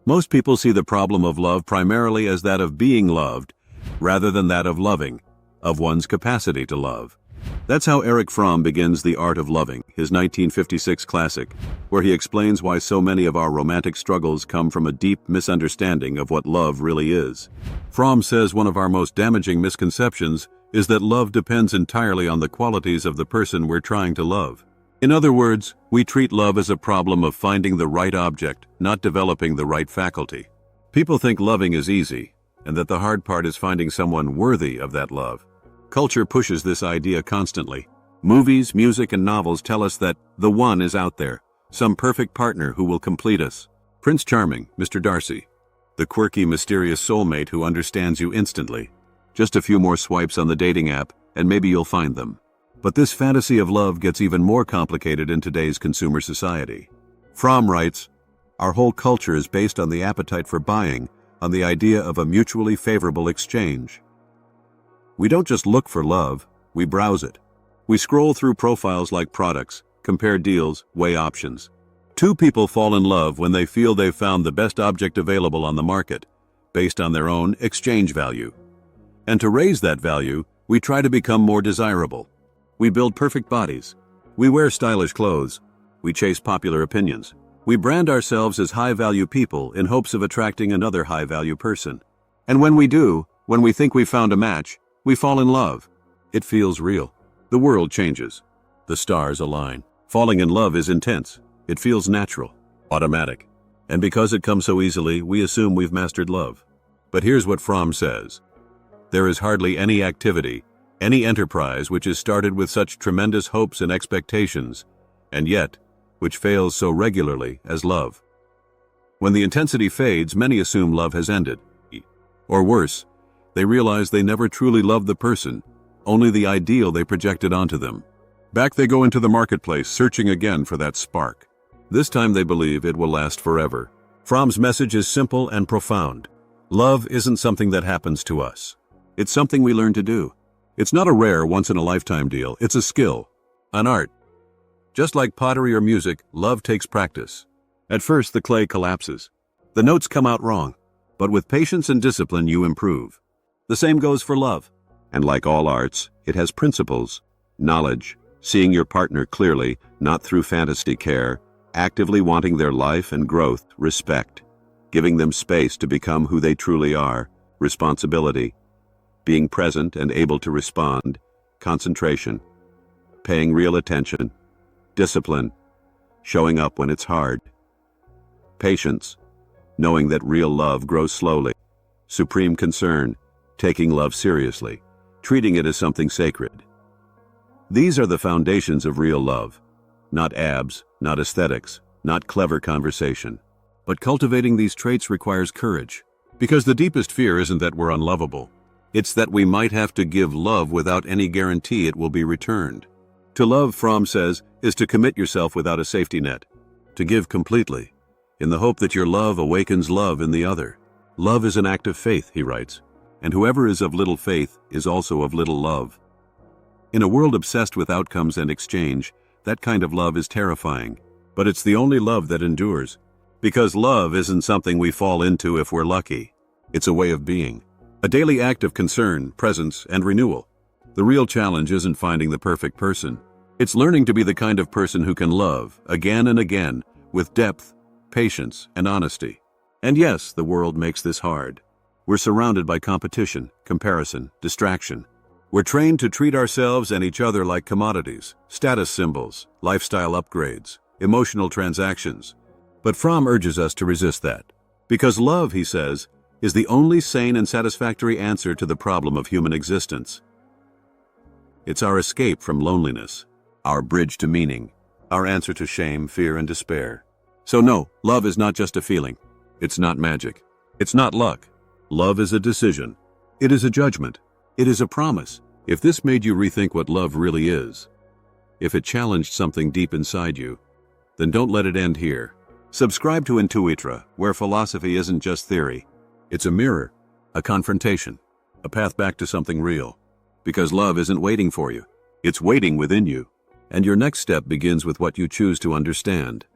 Most people see the problem of love primarily as that of being loved, rather than that of loving, of one's capacity to love. That's how Erich Fromm begins The Art of Loving, his 1956 classic, where he explains why so many of our romantic struggles come from a deep misunderstanding of what love really is. Fromm says one of our most damaging misconceptions is that love depends entirely on the qualities of the person we're trying to love. In other words, we treat love as a problem of finding the right object, not developing the right faculty. People think loving is easy, and that the hard part is finding someone worthy of that love. Culture pushes this idea constantly. Movies, music, and novels tell us that the one is out there, some perfect partner who will complete us. Prince Charming, Mr. Darcy. The quirky, mysterious soulmate who understands you instantly. Just a few more swipes on the dating app, and maybe you'll find them. But this fantasy of love gets even more complicated in today's consumer society. Fromm writes, "Our whole culture is based on the appetite for buying, on the idea of a mutually favorable exchange. We don't just look for love, we browse it. We scroll through profiles like products, compare deals, weigh options. Two people fall in love when they feel they've found the best object available on the market, based on their own exchange value. And to raise that value, we try to become more desirable. We build perfect bodies. We wear stylish clothes. We chase popular opinions. We brand ourselves as high-value people in hopes of attracting another high-value person. And when we do, when we think we've found a match, we fall in love. It feels real. The world changes. The stars align. Falling in love is intense. It feels natural, automatic. And because it comes so easily, we assume we've mastered love. But here's what Fromm says. There is hardly any activity, any enterprise which is started with such tremendous hopes and expectations, and yet, which fails so regularly as love. When the intensity fades, many assume love has ended. Or worse, they realize they never truly loved the person, only the ideal they projected onto them. Back they go into the marketplace, searching again for that spark. This time they believe it will last forever. Fromm's message is simple and profound. Love isn't something that happens to us. It's something we learn to do. It's not a rare, once-in-a-lifetime deal. It's a skill, an art. Just like pottery or music, love takes practice. At first, the clay collapses. The notes come out wrong. But with patience and discipline, you improve. The same goes for love. And like all arts, it has principles, knowledge, seeing your partner clearly, not through fantasy care, actively wanting their life and growth, respect, giving them space to become who they truly are, responsibility, being present and able to respond, concentration, paying real attention, discipline, showing up when it's hard, patience, knowing that real love grows slowly, supreme concern, taking love seriously, treating it as something sacred. These are the foundations of real love. Not abs, not aesthetics, not clever conversation. But cultivating these traits requires courage. Because the deepest fear isn't that we're unlovable. It's that we might have to give love without any guarantee it will be returned. To love, Fromm says, is to commit yourself without a safety net. To give completely, in the hope that your love awakens love in the other. Love is an act of faith, he writes. And whoever is of little faith is also of little love. In a world obsessed with outcomes and exchange, that kind of love is terrifying. But it's the only love that endures. Because love isn't something we fall into if we're lucky. It's a way of being. A daily act of concern, presence, and renewal. The real challenge isn't finding the perfect person. It's learning to be the kind of person who can love, again and again, with depth, patience, and honesty. And yes, the world makes this hard. We're surrounded by competition, comparison, distraction. We're trained to treat ourselves and each other like commodities, status symbols, lifestyle upgrades, emotional transactions. But Fromm urges us to resist that. Because love, he says, is the only sane and satisfactory answer to the problem of human existence. It's our escape from loneliness, our bridge to meaning, our answer to shame, fear, and despair. So no, love is not just a feeling. It's not magic. It's not luck. Love is a decision. It is a judgment. It is a promise. If this made you rethink what love really is, if it challenged something deep inside you, then don't let it end here. Subscribe to Intuitra, where philosophy isn't just theory. It's a mirror, a confrontation, a path back to something real. Because love isn't waiting for you. It's waiting within you. And your next step begins with what you choose to understand.